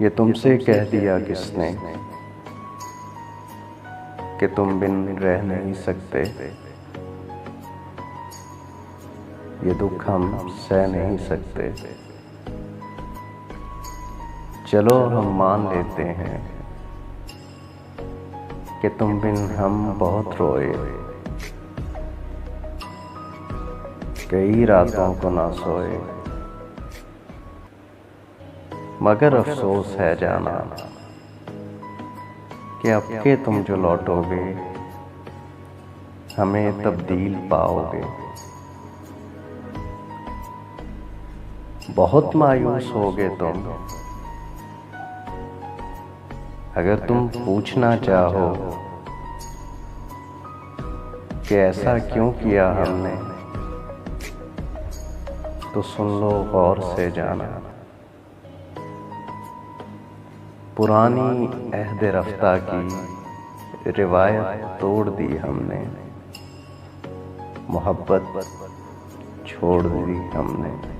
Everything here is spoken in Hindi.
ये तुमसे कह दिया किसने कि तुम बिन रह नहीं सकते। ये दुख हम सह नहीं सकते। चलो हम मान लेते हैं कि तुम बिन हम बहुत रोए। कई रातों को ना सोए, मगर अफसोस है जाना कि अब के तुम जो लौटोगे हमें तब्दील पाओगे। बहुत मायूस होगे तुम अगर तुम पूछना चाहो कि ऐसा क्यों किया हमने, तो सुन लो गौर से जाना। पुरानी अहद रफ्ता की रिवायत तोड़ दी हमने, मोहब्बत छोड़ दी हमने।